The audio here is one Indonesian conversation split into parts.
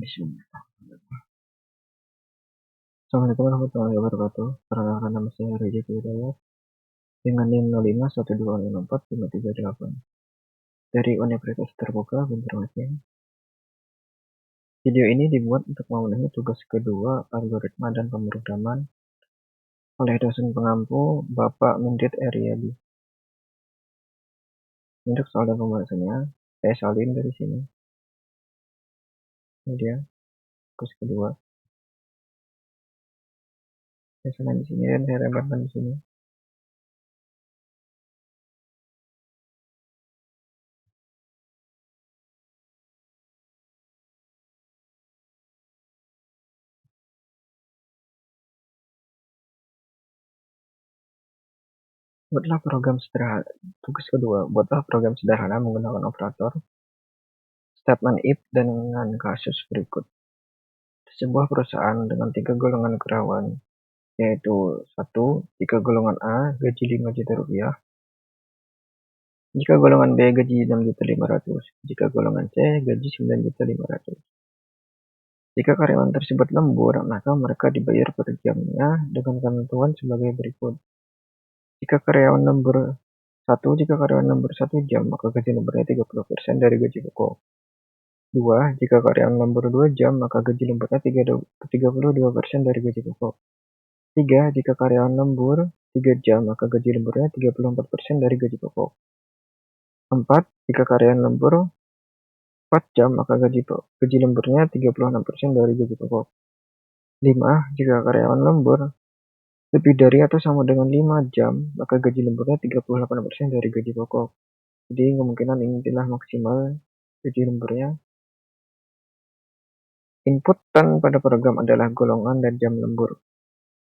Bismillah. Assalamualaikum warahmatullahi wabarakatuh. Perkenalkan, nama saya Reza Hidayat dengan NIM 0512645338 dari Universitas Terbuka Banjarmasin. Video ini dibuat untuk memenuhi tugas kedua algoritma dan pemrograman oleh dosen pengampu Bapak Mendit Eryadi. Untuk soal dan pembahasannya, saya salin dari sini. Ini dia tugas kedua. Saya salin di sini dan saya lebarkan di sini. Tugas kedua, buatlah program sederhana menggunakan operator statement if dengan kasus berikut. Sebuah perusahaan dengan 3 golongan karyawan, yaitu 1. Jika golongan A gaji 5 juta rupiah, jika golongan B gaji 6.500.000, jika golongan C gaji 9.500.000. Jika karyawan tersebut lembur, maka mereka dibayar per jamnya dengan ketentuan sebagai berikut. Jika karyawan lembur 1 jam, maka gaji lemburnya 30% dari gaji pokok. 2. Jika karyawan lembur 2 jam, maka gaji lemburnya 32% dari gaji pokok. 3. Jika karyawan lembur 3 jam, maka gaji lemburnya 34% dari gaji pokok. 4. Jika karyawan lembur 4 jam, maka gaji lemburnya 36% dari gaji pokok. 5. Jika karyawan lembur lebih dari atau sama dengan 5 jam, maka gaji lemburnya 38% dari gaji pokok. Jadi kemungkinan ini adalah maksimal gaji lemburnya. Inputan pada program adalah golongan dan jam lembur.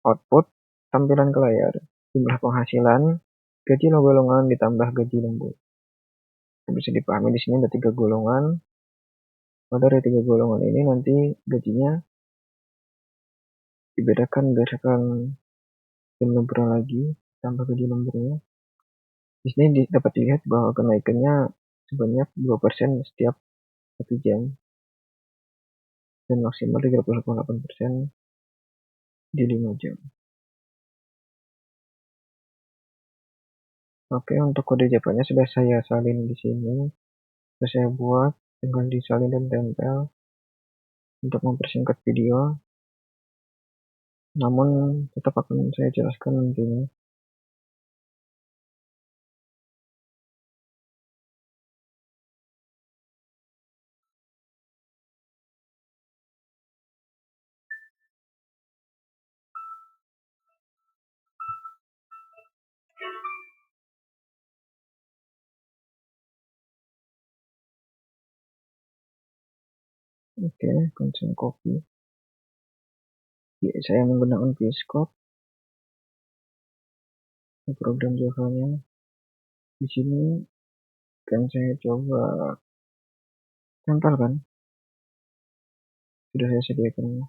Output, tampilan ke layar, jumlah penghasilan, gaji golongan ditambah gaji lembur. Bisa dipahami di sini ada 3 golongan. Dari 3 golongan ini nanti gajinya dibedakan berdasarkan jam lembur lagi, tambah gaji lemburnya. Di sini dapat dilihat bahwa kenaikannya sebanyak 2% setiap 1 jam dan maksimal 38% di 5 jam. Oke, untuk kode Java-nya sudah saya salin di sini. Sudah saya buat, tinggal disalin dan tempel untuk mempersingkat video. Namun tetap akan saya jelaskan nantinya. Oke, konsen copy. Saya menggunakan VS Code. Program Java-nya di sini kan saya coba tempelkan. Sudah saya sediakan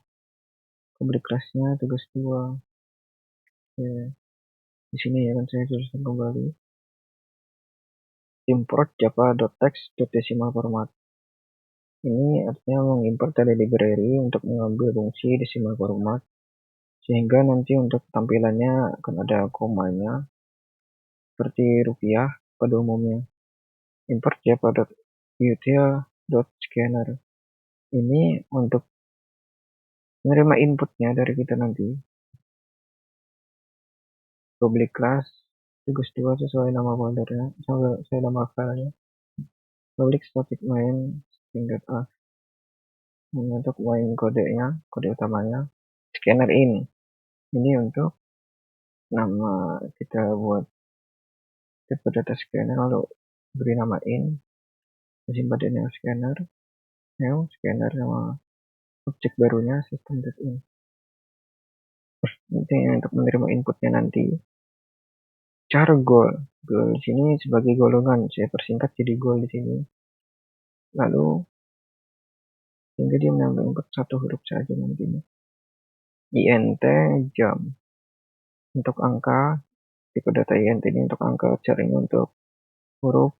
public class-nya tugas 2. Ya, di sini ya kan saya jelaskan kembali. Import java.text.decimal format. Ini artinya mengimport dari library untuk mengambil fungsi decimal format, sehingga nanti untuk tampilannya akan ada komanya seperti rupiah pada umumnya. Import java.util.scanner. Ini untuk menerima inputnya dari kita nanti. Public class tugas 2 sesuai nama foldernya, sesuai nama filenya. Public static main string.a. Ini untuk main kodenya, kode utamanya. Scanner in. Ini untuk nama kita buat tipe data scanner, lalu beri nama in, simpan di new scanner sama objek barunya system.in. Ini untuk menerima inputnya nanti. Cara goal di sini sebagai golongan, saya persingkat jadi goal di sini. Lalu sehingga dia menambah input 1 huruf saja nantinya. int jam untuk angka, tipe data int ini untuk angka, caranya untuk huruf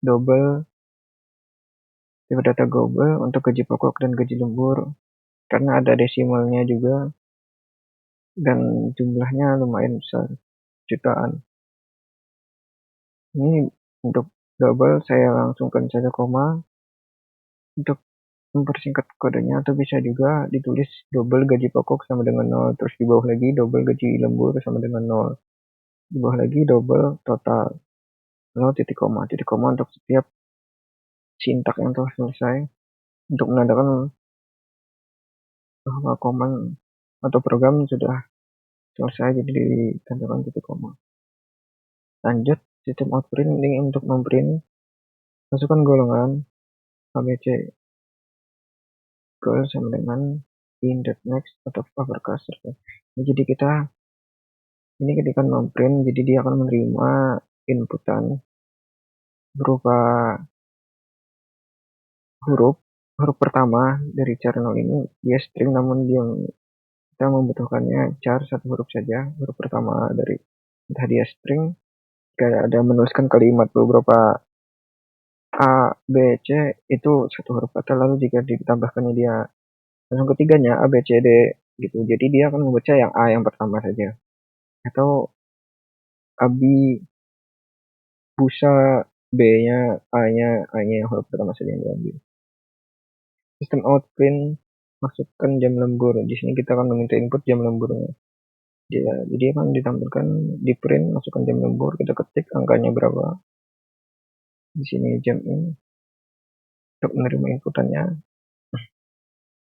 double tipe data global untuk gaji pokok dan gaji lembur, karena ada desimalnya juga dan jumlahnya lumayan besar, jutaan. Ini untuk double saya langsungkan saja koma untuk mempersingkat kodenya, atau bisa juga ditulis double gaji pokok sama dengan 0, terus di bawah lagi double gaji lembur sama dengan 0, di bawah lagi double total 0 titik koma untuk setiap sintak yang telah selesai, untuk menandakan bahwa command atau program sudah selesai, jadi ditandai titik koma. Lanjut, sistem outprint ini untuk memprint masukkan golongan ABC girl sama dengan in.next atau uppercase. Jadi kita ini ketika memprint, jadi dia akan menerima inputan berupa huruf pertama dari char 0 ini dia string, namun kita membutuhkannya char satu huruf saja, huruf pertama dari entah dia string, kayak ada menuliskan kalimat beberapa A, B, C itu satu huruf kata, lalu jika ditambahkannya dia langsung ketiganya A, B, C, D gitu, jadi dia akan membaca yang A yang pertama saja, atau Abi busa B-nya, A-nya yang huruf pertama saja yang diambil. Sistem outprint masukkan jam lembur. Di sini kita akan meminta input jam lemburnya. Jadi akan ditampilkan di print masukkan jam lembur, kita ketik angkanya berapa. Di sini jam ini untuk menerima inputannya.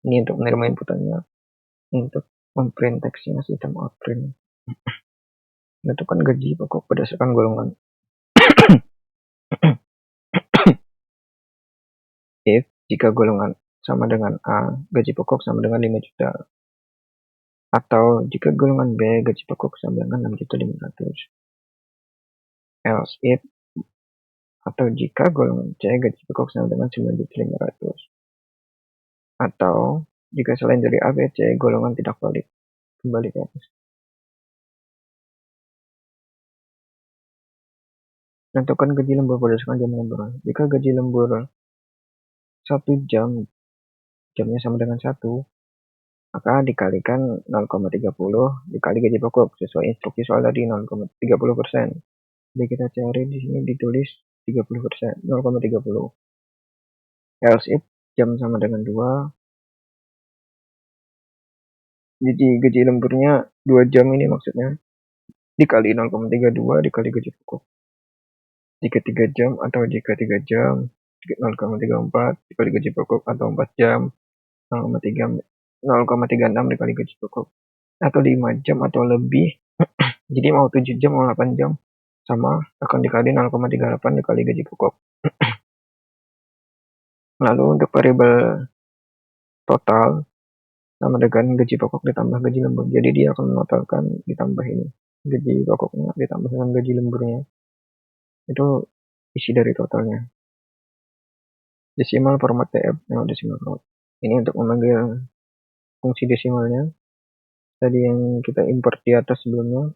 Ini untuk menerima inputannya. Untuk memprint teksnya sistem outprint. Menentukan gaji pokok berdasarkan golongan. If jika golongan sama dengan A, gaji pokok sama dengan 5 juta. Atau jika golongan B, gaji pokok sama dengan 6.500.000. Else if, atau jika golongan C, gaji pokok sama dengan 9.500.000. Atau jika selain dari A, B, C, golongan tidak valid. Kembali ke atas. Tentukan gaji lembur berdasarkan jam lembur. Jika gaji lembur 1 jam, jamnya sama dengan 1, maka dikalikan 0,30 dikali gaji pokok sesuai instruksi soal tadi 0,30%. Jadi kita cari di sini ditulis 30%, 0,30. Else if jam sama dengan 2, jadi gaji lemburnya 2 jam ini maksudnya dikali 0,32 dikali gaji pokok. Jika 3 jam atau jika 3 jam 0,34 dikali gaji pokok, atau 4 jam 0,36 dikali gaji pokok, atau 5 jam atau lebih jadi mau 7 jam mau 8 jam sama akan dikali 0,38 dikali gaji pokok. Lalu untuk variabel total sama dengan gaji pokok ditambah gaji lembur, jadi dia akan menotalkan ditambah ini gaji pokoknya ditambah dengan gaji lemburnya, itu isi dari totalnya. Desimal format TF, desimal format ini untuk memanggil fungsi desimalnya tadi yang kita import di atas sebelumnya,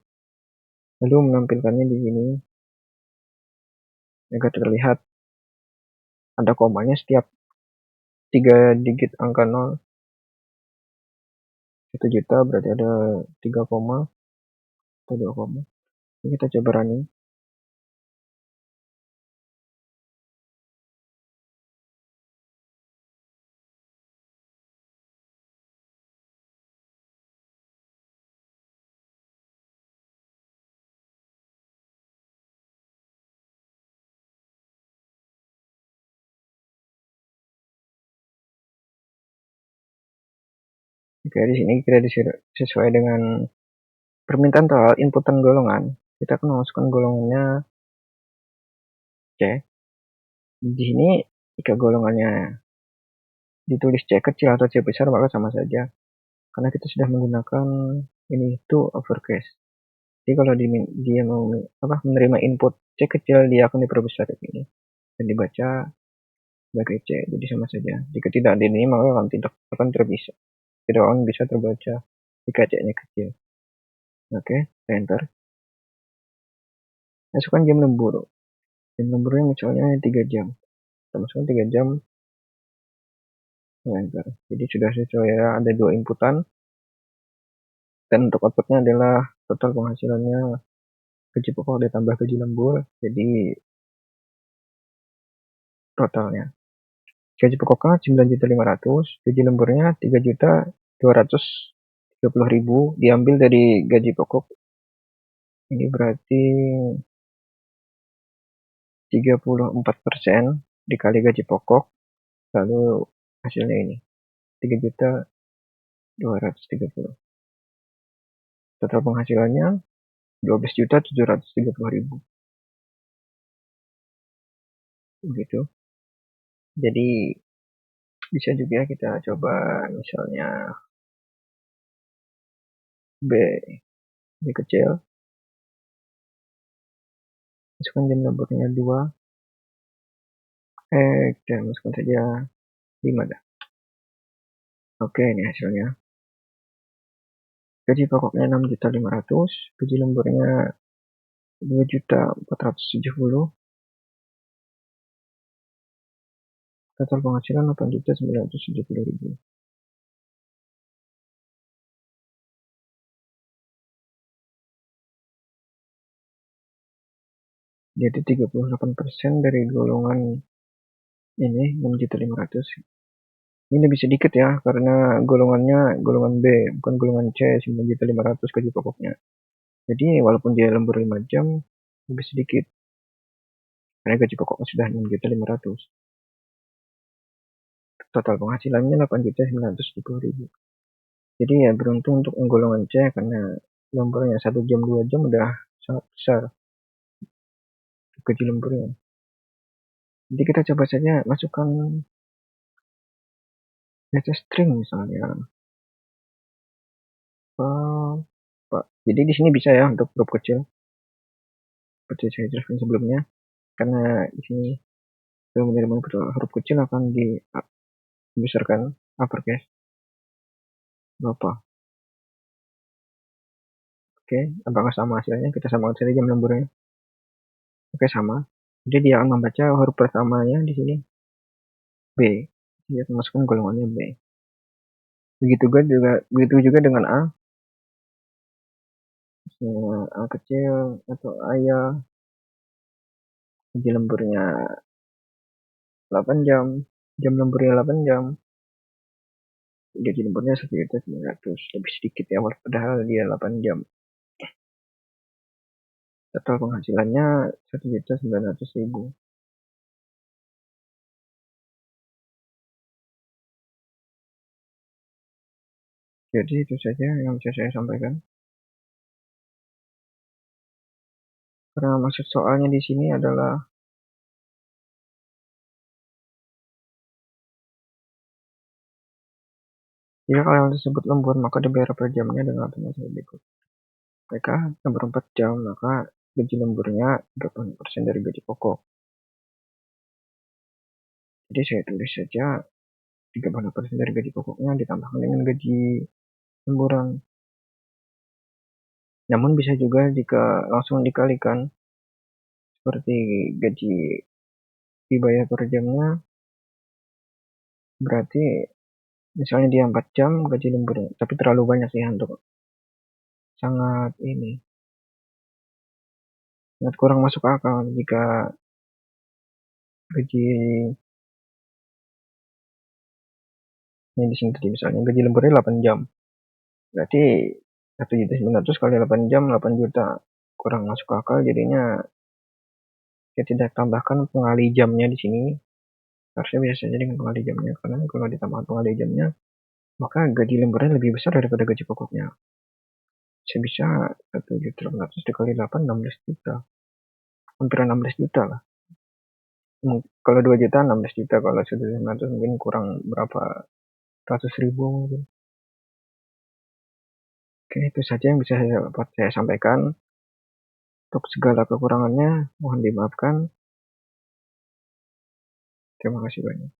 lalu menampilkannya di sini agar terlihat ada komanya setiap 3 digit angka 0. 1 juta berarti ada 3 koma atau 2 koma. Ini kita coba running. Oke, di sini kita sesuai dengan permintaan soal inputan golongan, kita akan masukkan golongannya C. Di sini jika golongannya ditulis C kecil atau C besar maka sama saja, karena kita sudah menggunakan ini itu uppercase. Jadi kalau dia mau menerima input C kecil, dia akan diperbesar ini dan dibaca sebagai C, jadi sama saja. Jika tidak ada ini maka akan tidak akan bisa terbaca jika C-nya kecil. Oke, enter. Masukkan jam lembur. Jam lemburnya misalnya 3 jam. Kita masukkan 3 jam Lancar. Jadi sudah sesuai ya, ada 2 inputan, dan untuk outputnya adalah total penghasilannya gaji pokok ditambah gaji lembur, jadi totalnya. Gaji pokoknya 9.500.000, gaji lemburnya 3.230.000 diambil dari gaji pokok. Ini berarti 34% dikali gaji pokok, lalu hasilnya ini 3.230.000. Total penghasilannya 12.730.000. Begitu. Jadi bisa juga kita coba misalnya B, B kecil, masukkan jam lemburnya 2, kita masukkan saja 5 dah. Oke, ini hasilnya. Gaji pokoknya 6.500.000, gaji lemburnya 2.470.000, total penghasilan 8.970.000. Jadi 38% dari golongan ini 6.500.000. Ini lebih sedikit ya, karena golongannya golongan B, bukan golongan C, 9.500.000 gaji pokoknya. Jadi walaupun dia lembur 5 jam, lebih sedikit. Karena gaji pokoknya sudah 6.500.000. Total penghasilannya 8.970.000. Jadi ya beruntung untuk golongan C, karena lemburnya 1 jam 2 jam udah sangat besar gaji lemburnya. Jadi kita coba saja masukkan data string misalnya. Pak. Jadi di sini bisa ya untuk huruf kecil, seperti saya jelaskan sebelumnya, karena di sini menerima huruf kecil akan dibesarkan uppercase. Apa? Oke, apakah sama hasilnya? Kita samakan saja jam lemburnya. Oke, sama. Jadi dia akan membaca huruf pertamanya di sini B. Dia akan masukkan golongannya B. Begitu juga dengan A. Misalnya A kecil atau ayah, gaji lemburnya 8 jam, jam lemburnya 8 jam, gaji lemburnya 1.900.000, lebih sedikit ya, padahal dia 8 jam. Total penghasilannya 1.900.000. Jadi itu saja yang bisa saya sampaikan. Karena maksud soalnya di sini adalah jika kalian tersebut lembur, maka dibayar per jamnya dengan alternatif berikut. Mereka lembur 4 jam, maka gaji lemburnya 30% dari gaji pokok. Jadi saya tulis saja 30% dari gaji pokoknya ditambahkan dengan gaji lemburan. Namun bisa juga jika langsung dikalikan, seperti gaji dibayar per jamnya, berarti misalnya dia 4 jam gaji lemburnya, tapi terlalu banyak sih untuk sangat kurang masuk akal jika gaji ini di sini tadi misalnya gaji lemburnya 8 jam, berarti 1.900.000 kali 8 jam 8 juta, kurang masuk akal. Jadinya kita tidak tambahkan pengali jamnya di sini, harusnya biasa saja dengan pengali jamnya, karena kalau ditambahkan pengali jamnya maka gaji lemburnya lebih besar daripada gaji pokoknya. Saya bisa 1.800.000 dikali 8 16 juta, hampir 16 juta lah. Kalau 2 juta 16 juta, kalau 1.900 mungkin kurang berapa ratus ribu mungkin. Oke, itu saja yang bisa saya sampaikan. Untuk segala kekurangannya mohon dimaafkan. Terima kasih banyak.